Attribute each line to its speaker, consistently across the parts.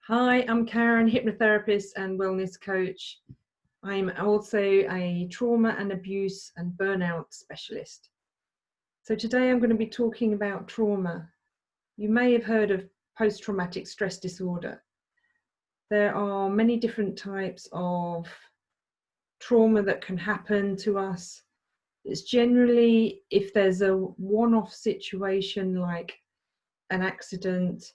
Speaker 1: Hi, I'm Karen, hypnotherapist and wellness coach. I'm also a trauma and abuse and burnout specialist. So today I'm going to be talking about trauma. You may have heard of post-traumatic stress disorder. There are many different types of trauma that can happen to us. It's generally if there's a one-off situation like an accident,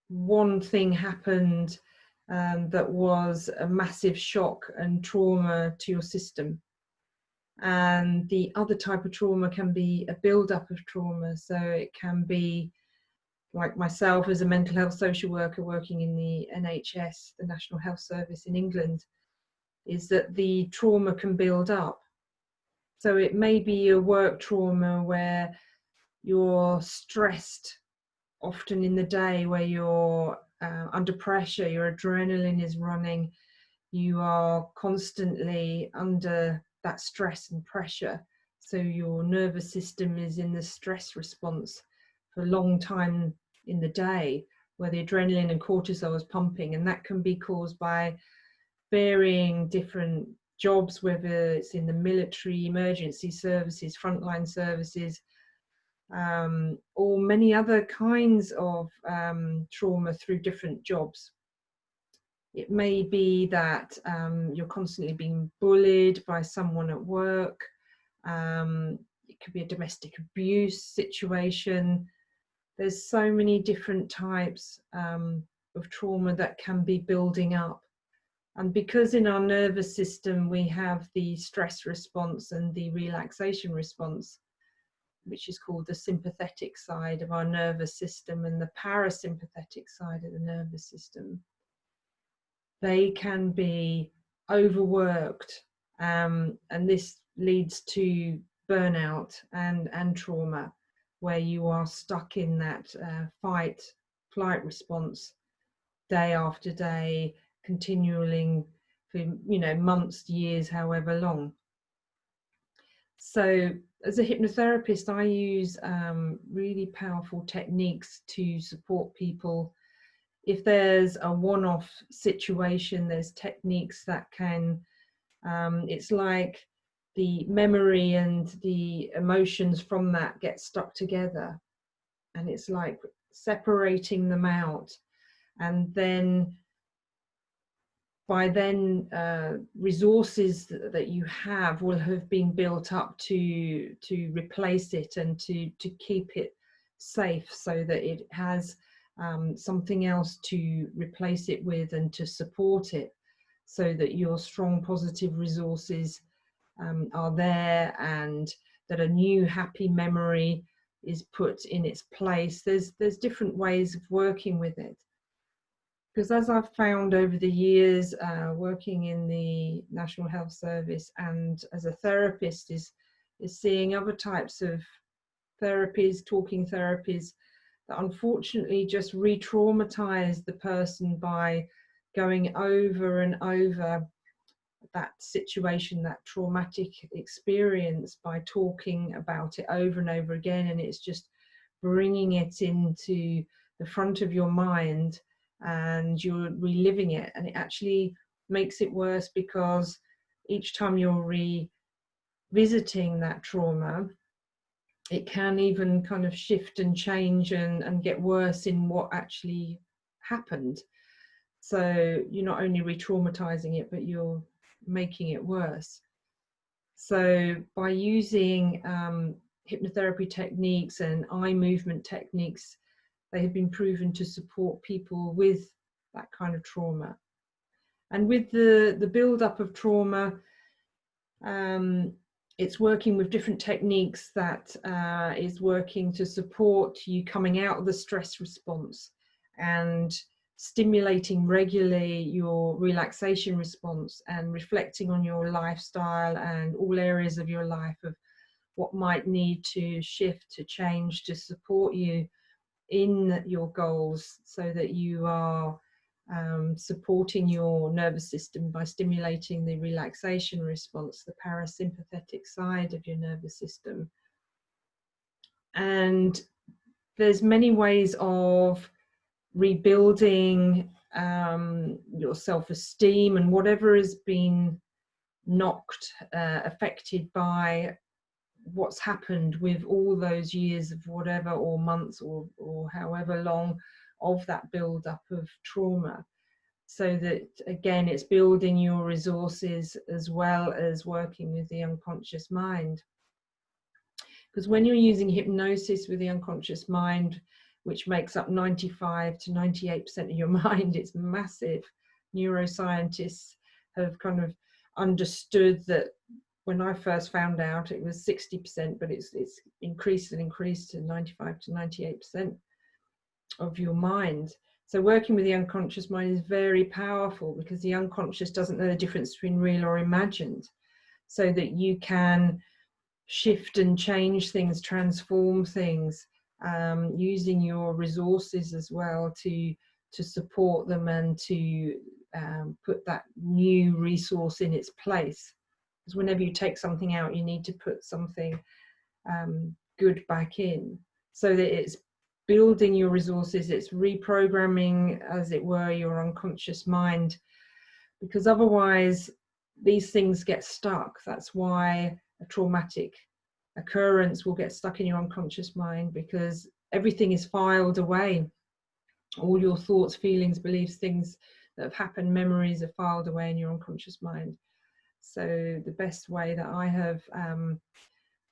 Speaker 1: one thing happened that was a massive shock and trauma to your system. And the other type of trauma can be a build-up of trauma. So it can be like myself as a mental health social worker working in the NHS, the National Health Service in England, is that the trauma can build up. So it may be a work trauma where you're stressed often in the day, where you're under pressure, your adrenaline is running, you are constantly under that stress and pressure. So your nervous system is in the stress response for a long time in the day, where the adrenaline and cortisol is pumping, and that can be caused by varying different jobs, whether it's in the military, emergency services, frontline services, or many other kinds of trauma through different jobs. It may be that you're constantly being bullied by someone at work. It could be a domestic abuse situation. There's so many different types of trauma that can be building up. And because in our nervous system we have the stress response and the relaxation response, which is called the sympathetic side of our nervous system and the parasympathetic side of the nervous system, they can be overworked, and this leads to burnout and trauma, where you are stuck in that fight flight response day after day, continuing for months, years, however long. So as a hypnotherapist, I use really powerful techniques to support people. If there's a one-off situation, there's techniques that can, it's like the memory and the emotions from that get stuck together. And it's like separating them out. And then by then resources that you have will have been built up to replace it and to keep it safe, so that it has something else to replace it with and to support it, so that your strong positive resources are there, and that a new happy memory is put in its place. There's different ways of working with it. Because as I've found over the years, working in the National Health Service and as a therapist, is seeing other types of therapies, talking therapies, that unfortunately just re-traumatize the person by going over and over that situation, that traumatic experience, by talking about it over and over again. And it's just bringing it into the front of your mind, and you're reliving it, and it actually makes it worse, because each time you're revisiting that trauma, it can even kind of shift and change and get worse in what actually happened. So you're not only re-traumatizing it, but you're making it worse. So by using hypnotherapy techniques and eye movement techniques, they have been proven to support people with that kind of trauma. And with the build-up of trauma, it's working with different techniques that is working to support you coming out of the stress response and stimulating regularly your relaxation response, and reflecting on your lifestyle and all areas of your life of what might need to shift, to change, to support you in your goals, so that you are supporting your nervous system by stimulating the relaxation response, the parasympathetic side of your nervous system. And there's many ways of rebuilding your self-esteem and whatever has been knocked, affected by what's happened with all those years of whatever, or months, or however long of that build up of trauma. So that again, it's building your resources as well as working with the unconscious mind. Because when you're using hypnosis with the unconscious mind, which makes up 95 to 98% of your mind, it's massive. Neuroscientists have kind of understood that. When I first found out, it was 60%, but it's increased and increased to 95 to 98% of your mind. So working with the unconscious mind is very powerful, because the unconscious doesn't know the difference between real or imagined, so that you can shift and change things, transform things, using your resources as well to support them, and to put that new resource in its place. Because whenever you take something out, you need to put something good back in, so that it's building your resources, it's reprogramming, as it were, your unconscious mind. Because otherwise these things get stuck. That's why a traumatic occurrence will get stuck in your unconscious mind, because everything is filed away. All your thoughts, feelings, beliefs, things that have happened, memories are filed away in your unconscious mind. So the best way that I have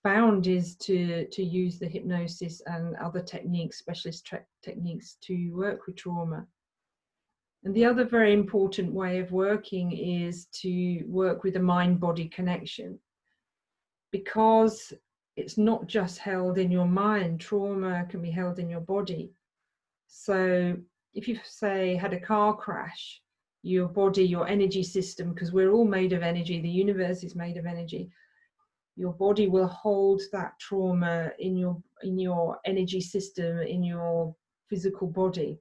Speaker 1: found is to use the hypnosis and other techniques, specialist techniques, to work with trauma. And the other very important way of working is to work with a mind-body connection, because it's not just held in your mind. Trauma can be held in your body. So if you say had a car crash, your body, your energy system, because we're all made of energy, the universe is made of energy, your body will hold that trauma in your energy system, in your physical body,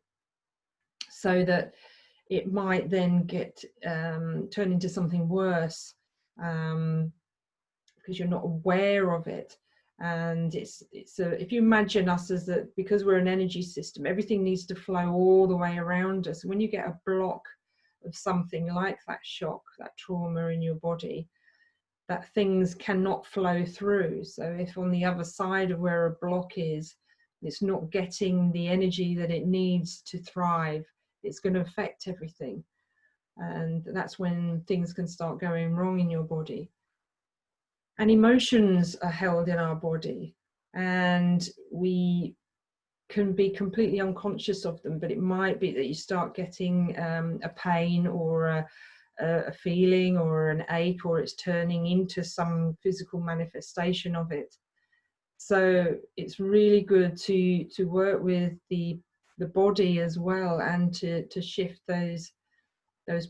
Speaker 1: so that it might then get turn into something worse, because you're not aware of it. And if you imagine us as that, because we're an energy system, everything needs to flow all the way around us. When you get a block of something like that shock, that trauma in your body, that things cannot flow through. So if on the other side of where a block is, it's not getting the energy that it needs to thrive, it's going to affect everything. And that's when things can start going wrong in your body. And emotions are held in our body, and we can be completely unconscious of them, but it might be that you start getting a pain, or a feeling, or an ache, or it's turning into some physical manifestation of it. So it's really good to work with the body as well, and to shift those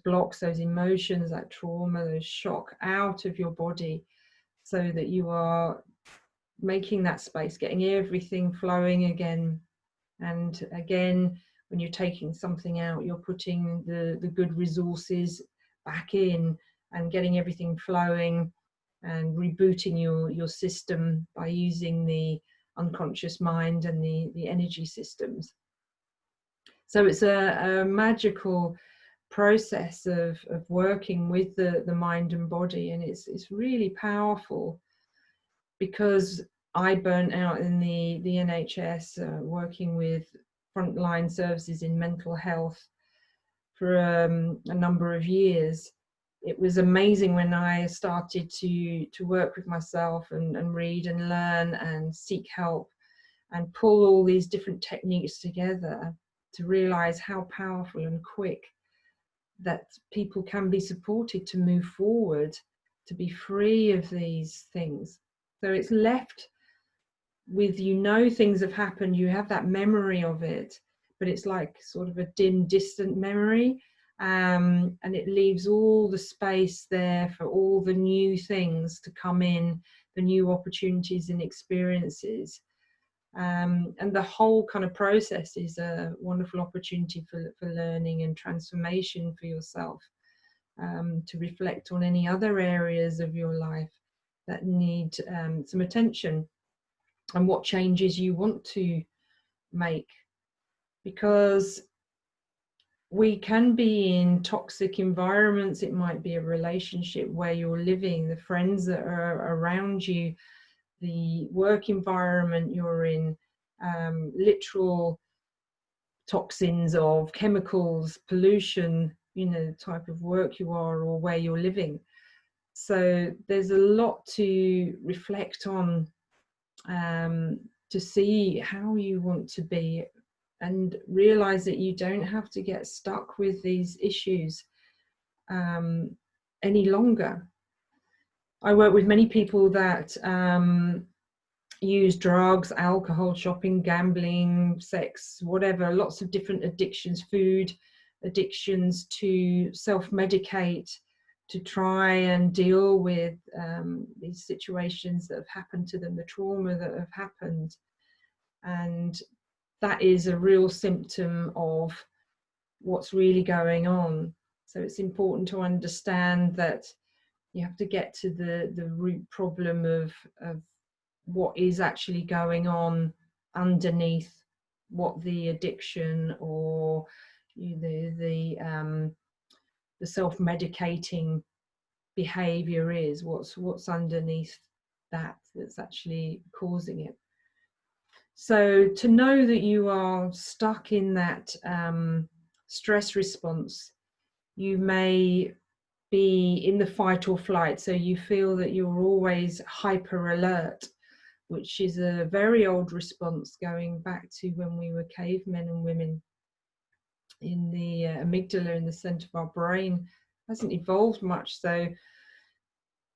Speaker 1: blocks, those emotions, that trauma, those shock out of your body, so that you are making that space, getting everything flowing again. And again, when you're taking something out, you're putting the good resources back in, and getting everything flowing, and rebooting your system by using the unconscious mind and the energy systems. So it's a magical process of working with the mind and body, and it's really powerful. Because I burnt out in the NHS, working with frontline services in mental health for a number of years. It was amazing when I started to work with myself, and read and learn and seek help, and pull all these different techniques together, to realize how powerful and quick that people can be supported to move forward, to be free of these things. So it's left with, things have happened, you have that memory of it, but it's like sort of a dim, distant memory, and it leaves all the space there for all the new things to come in, the new opportunities and experiences. And the whole kind of process is a wonderful opportunity for learning and transformation for yourself, to reflect on any other areas of your life that need some attention, and what changes you want to make. Because we can be in toxic environments. It might be a relationship where you're living, the friends that are around you, the work environment you're in, literal toxins of chemicals, pollution, you know, the type of work you are or where you're living. So there's a lot to reflect on, to see how you want to be, and realize that you don't have to get stuck with these issues any longer. I work with many people that use drugs, alcohol, shopping, gambling, sex, whatever, lots of different addictions, food addictions, to self-medicate, to try and deal with these situations that have happened to them, the trauma that have happened. And that is a real symptom of what's really going on. So it's important to understand that you have to get to the root problem of what is actually going on underneath what the addiction or the self-medicating behavior is, what's underneath that's actually causing it. So to know that you are stuck in that stress response, you may be in the fight or flight, so you feel that you're always hyper alert, which is a very old response going back to when we were cavemen and women. In the amygdala in the center of our brain hasn't evolved much, so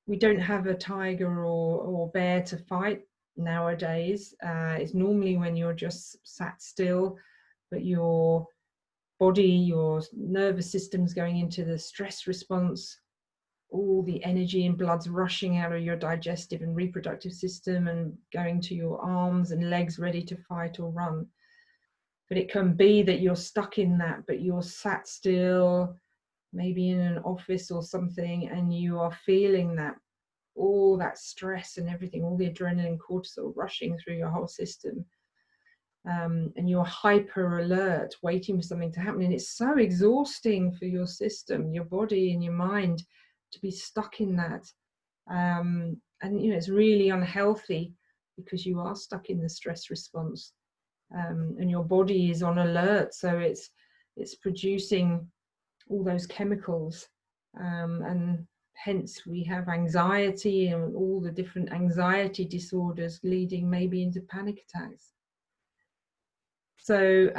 Speaker 1: we don't have a tiger or bear to fight nowadays. It's normally when you're just sat still, but your body, your nervous system's going into the stress response, all the energy and blood's rushing out of your digestive and reproductive system and going to your arms and legs ready to fight or run. But it can be that you're stuck in that, but you're sat still, maybe in an office or something, and you are feeling that, all that stress and everything, all the adrenaline, cortisol rushing through your whole system. And you're hyper alert, waiting for something to happen. And it's so exhausting for your system, your body and your mind, to be stuck in that. And you know, it's really unhealthy because you are stuck in the stress response, and your body is on alert, so it's producing all those chemicals, and hence we have anxiety and all the different anxiety disorders leading maybe into panic attacks. So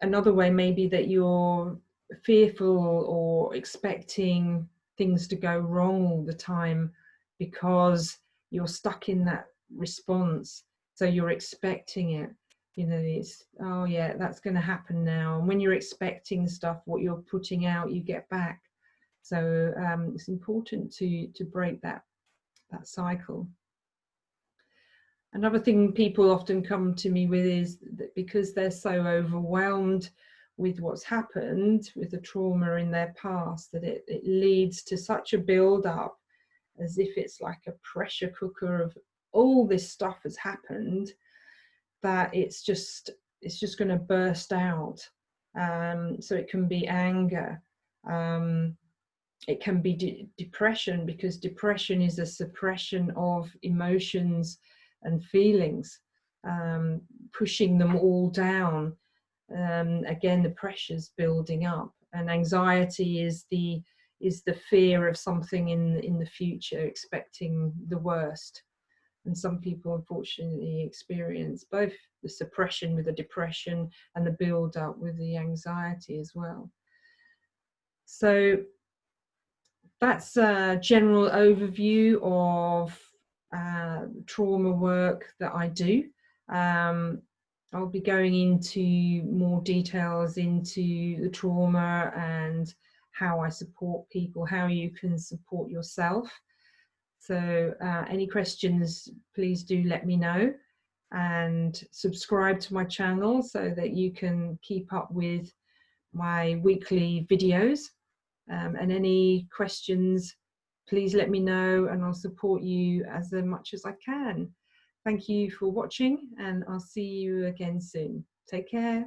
Speaker 1: another way may be that you're fearful or expecting things to go wrong all the time because you're stuck in that response. So you're expecting it. You know, it's, oh yeah, that's going to happen now. And when you're expecting stuff, what you're putting out, you get back. So it's important to break that cycle. Another thing people often come to me with is that because they're so overwhelmed with what's happened, with the trauma in their past, that it leads to such a build-up, as if it's like a pressure cooker of all this stuff has happened, that it's just going to burst out. So it can be anger. It can be depression, because depression is a suppression of emotions and feelings, pushing them all down. Again, the pressure's building up, and anxiety is the fear of something in the future, expecting the worst. And some people unfortunately experience both the suppression with the depression and the build up with the anxiety as well. So that's a general overview of trauma work that I do. I'll be going into more details into the trauma and how I support people, how you can support yourself. So any questions, please do let me know, and subscribe to my channel so that you can keep up with my weekly videos. And any questions, please let me know, and I'll support you as much as I can. Thank you for watching, and I'll see you again soon. Take care.